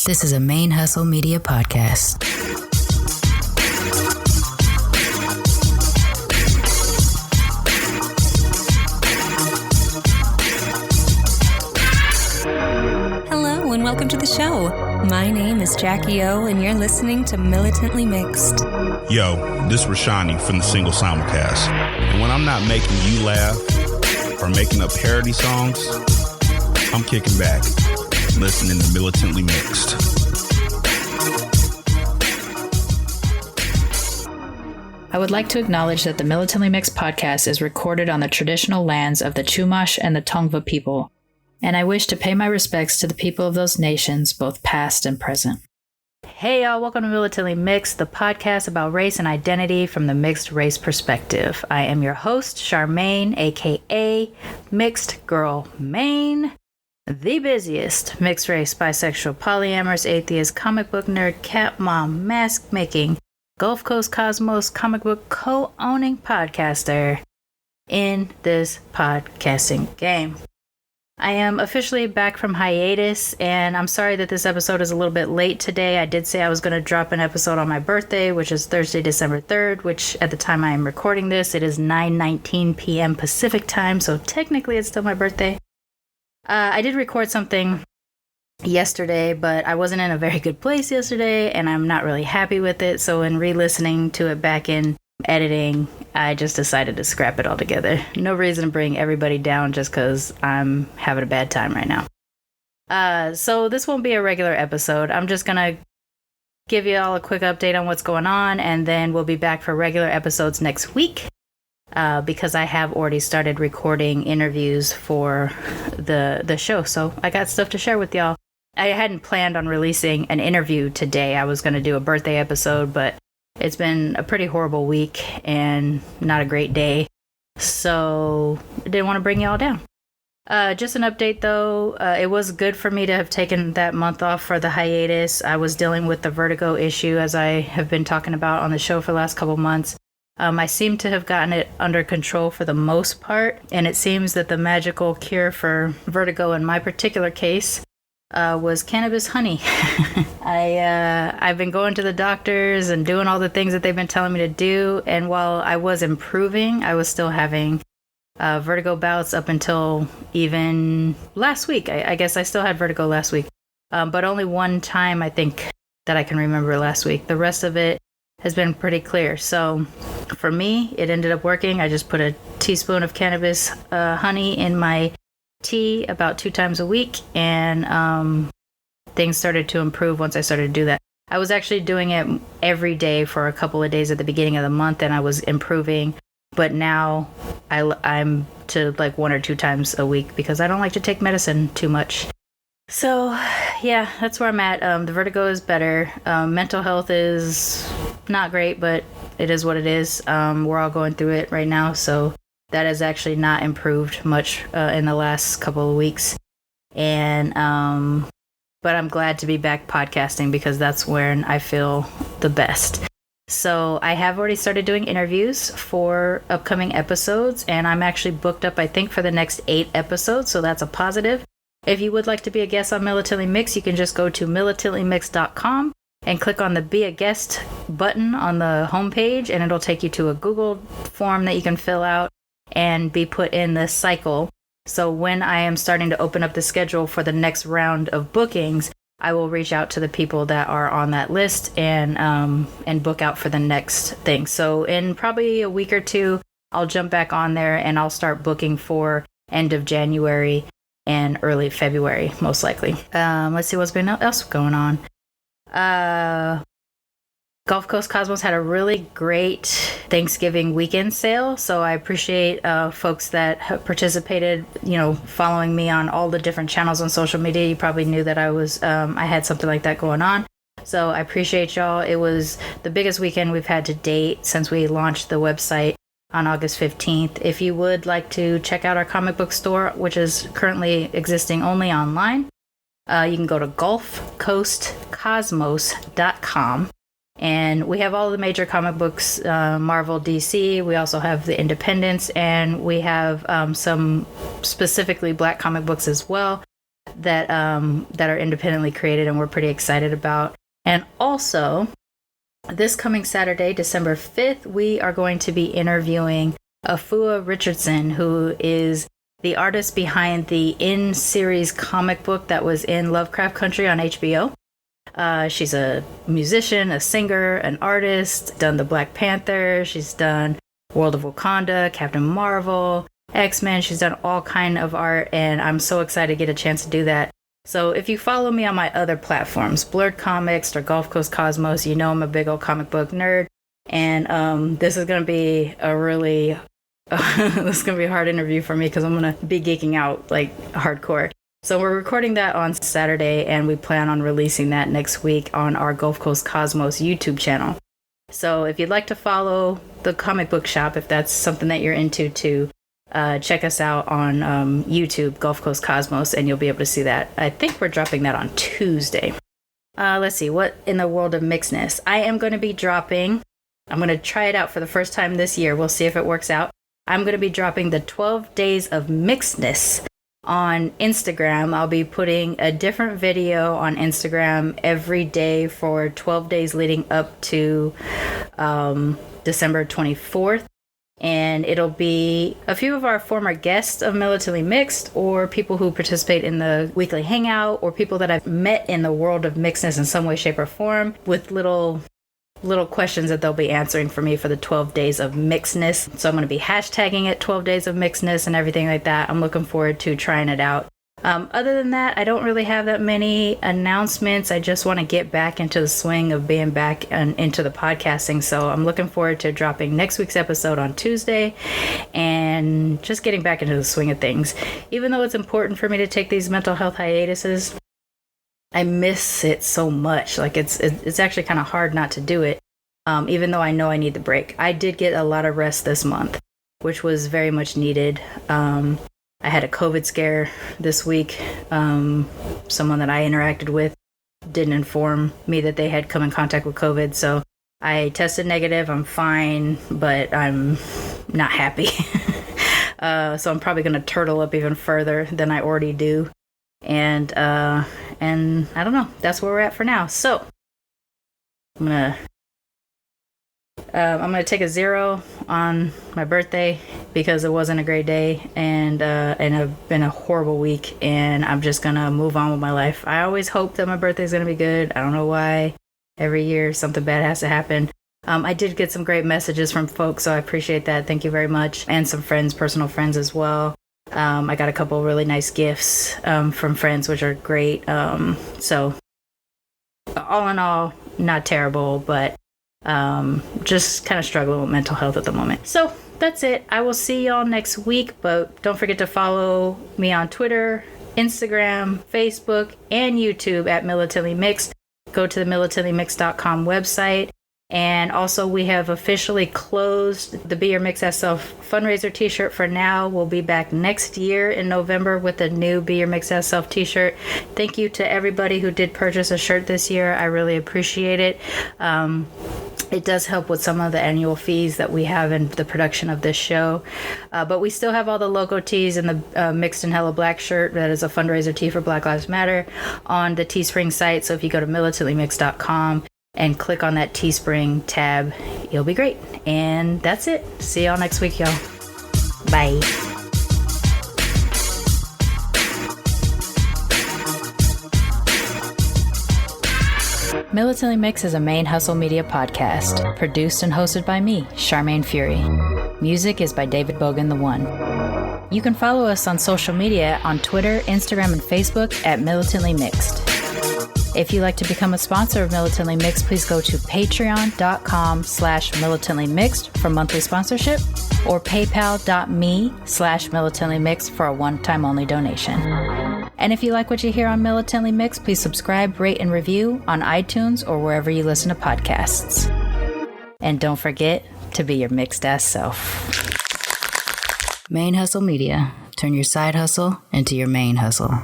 This is a ManeHustle Media podcast. Hello and welcome to the show. My name is Jackie O and you're listening to Militantly Mixed. Yo, this is Rashani from the Single Simulcast. And when I'm not making you laugh or making up parody songs, I'm kicking back, listening to Militantly Mixed. I would like to acknowledge that the Militantly Mixed podcast is recorded on the traditional lands of the Chumash and the Tongva people, and I wish to pay my respects to the people of those nations, both past and present. Hey y'all, welcome to Militantly Mixed, the podcast about race and identity from the mixed race perspective. I am your host, Charmaine, aka Mixed Girl Maine, the busiest mixed race, bisexual, polyamorous, atheist, comic book nerd, cat mom, mask making, Gulf Coast Cosmos comic book co-owning podcaster in this podcasting game. I am officially back from hiatus, and I'm sorry that this episode is a little bit late today. I did say I was going to drop an episode on my birthday, which is Thursday, December 3rd, which at the time I am recording this, it is 9:19 p.m. Pacific time, so technically it's still my birthday. I did record something yesterday, but I wasn't in a very good place yesterday, and I'm not really happy with it, so in re-listening to it back in editing, I just decided to scrap it altogether. No reason to bring everybody down just because I'm having a bad time right now. So this won't be a regular episode. I'm just gonna give you all a quick update on what's going on, and then we'll be back for regular episodes next week, because I have already started recording interviews for the show, so I got stuff to share with y'all. I hadn't planned on releasing an interview today. I was going to do a birthday episode, but it's been a pretty horrible week and not a great day, so I didn't want to bring y'all down. Just an update though, it was good for me to have taken that month off for the hiatus. I was dealing with the vertigo issue, as I have been talking about on the show for the last couple months. I seem to have gotten it under control for the most part, and it seems that the magical cure for vertigo in my particular case was cannabis honey. I've been going to the doctors and doing all the things that they've been telling me to do, and while I was improving, I was still having vertigo bouts up until even last week. I guess I still had vertigo last week, but only one time I think that I can remember last week. The rest of it has been pretty clear. So for me, it ended up working. I just put a teaspoon of cannabis honey in my tea about 2 times a week, and things started to improve once I started to do that. I was actually doing it every day for a couple of days at the beginning of the month, and I was improving, but now I'm to like 1 or 2 times a week because I don't like to take medicine too much. So yeah, that's where I'm at. The vertigo is better. Mental health is not great, but it is what it is. We're all going through it right now, so that has actually not improved much in the last couple of weeks. And but I'm glad to be back podcasting because that's when I feel the best. So I have already started doing interviews for upcoming episodes, and I'm actually booked up, I think, for the next 8 episodes, so that's a positive. If you would like to be a guest on Militantly Mixed, you can just go to militantlymixed.com and click on the Be a Guest button on the homepage, and it'll take you to a Google form that you can fill out and be put in the cycle. So when I am starting to open up the schedule for the next round of bookings, I will reach out to the people that are on that list and book out for the next thing. So in probably a week or 2, I'll jump back on there and I'll start booking for end of January and early February, most likely. Let's see what's been else going on. Gulf Coast Cosmos had a really great Thanksgiving weekend sale, so I appreciate folks that have participated, following me on all the different channels on social media. You probably knew that I had something like that going on, so I appreciate y'all. It was the biggest weekend we've had to date since we launched the website on August 15th. If you would like to check out our comic book store, which is currently existing only online, you can go to gulfcoastcosmos.com. And we have all the major comic books, Marvel, DC. We also have the independents, and we have some specifically Black comic books as well. that are independently created and we're pretty excited about. And also, this coming Saturday, December 5th, we are going to be interviewing Afua Richardson, who is the artist behind the in-series comic book that was in Lovecraft Country on HBO. She's a musician, a singer, an artist, done the Black Panther, she's done World of Wakanda, Captain Marvel, X-Men, she's done all kind of art, and I'm so excited to get a chance to do that. So if you follow me on my other platforms, Blurred Comics or Gulf Coast Cosmos, you know I'm a big old comic book nerd, and this is going to be a really this is going to be a hard interview for me because I'm going to be geeking out like hardcore. So we're recording that on Saturday, and we plan on releasing that next week on our Gulf Coast Cosmos YouTube channel. So if you'd like to follow the comic book shop, if that's something that you're into too, check us out on YouTube, Gulf Coast Cosmos, and you'll be able to see that. I think we're dropping that on Tuesday. Let's see, what in the world of mixedness? I am going to be dropping, I'm going to try it out for the first time this year. We'll see if it works out. I'm going to be dropping the 12 Days of Mixedness on Instagram. I'll be putting a different video on Instagram every day for 12 days leading up to December 24th. And it'll be a few of our former guests of Militantly Mixed, or people who participate in the weekly hangout, or people that I've met in the world of mixedness in some way, shape, or form, with little questions that they'll be answering for me for the 12 Days of Mixedness. So I'm going to be hashtagging it 12 Days of Mixedness and everything like that. I'm looking forward to trying it out. Other than that, I don't really have that many announcements. I just want to get back into the swing of being back and into the podcasting. So I'm looking forward to dropping next week's episode on Tuesday and just getting back into the swing of things. Even though it's important for me to take these mental health hiatuses, I miss it so much. Like it's actually kind of hard not to do it, even though I know I need the break. I did get a lot of rest this month, which was very much needed. I had a COVID scare this week. Someone that I interacted with didn't inform me that they had come in contact with COVID, so I tested negative. I'm fine, but I'm not happy. So I'm probably going to turtle up even further than I already do. And I don't know. That's where we're at for now. So I'm gonna take a 0 on my birthday because it wasn't a great day, and I've been a horrible week, and I'm just gonna move on with my life. I always hope that my birthday's gonna be good. I don't know why. Every year something bad has to happen. I did get some great messages from folks, so I appreciate that. Thank you very much. And some friends, personal friends as well. I got a couple of really nice gifts from friends, which are great. So all in all, not terrible, but just kind of struggling with mental health at the moment. So that's it. I will see y'all next week, but don't forget to follow me on Twitter, Instagram, Facebook, and YouTube at Militantly Mixed. Go to the militantlymixed.com website. And also, we have officially closed the Be Your Mix As Self fundraiser t-shirt for now. We'll be back next year in November with a new Be Your Mix As Self t-shirt. Thank you to everybody who did purchase a shirt this year. I really appreciate it. It does help with some of the annual fees that we have in the production of this show. But we still have all the logo tees and the Mixed and Hella Black shirt that is a fundraiser tee for Black Lives Matter on the Teespring site. So if you go to militantlymixed.com and click on that Teespring tab, you'll be great. And that's it. See y'all next week, y'all. Bye. Militantly Mixed is a ManeHustle Media podcast, produced and hosted by me, Charmaine Fury. Music is by David Bogan the One. You can follow us on social media on Twitter, Instagram, and Facebook at Militantly Mixed. If you'd like to become a sponsor of Militantly Mixed, please go to patreon.com/militantlymixed for monthly sponsorship, or paypal.me/militantlymixed for a one-time only donation. And if you like what you hear on Militantly Mixed, please subscribe, rate, and review on iTunes or wherever you listen to podcasts. And don't forget to be your mixed ass self. ManeHustle Media. Turn your side hustle into your main hustle.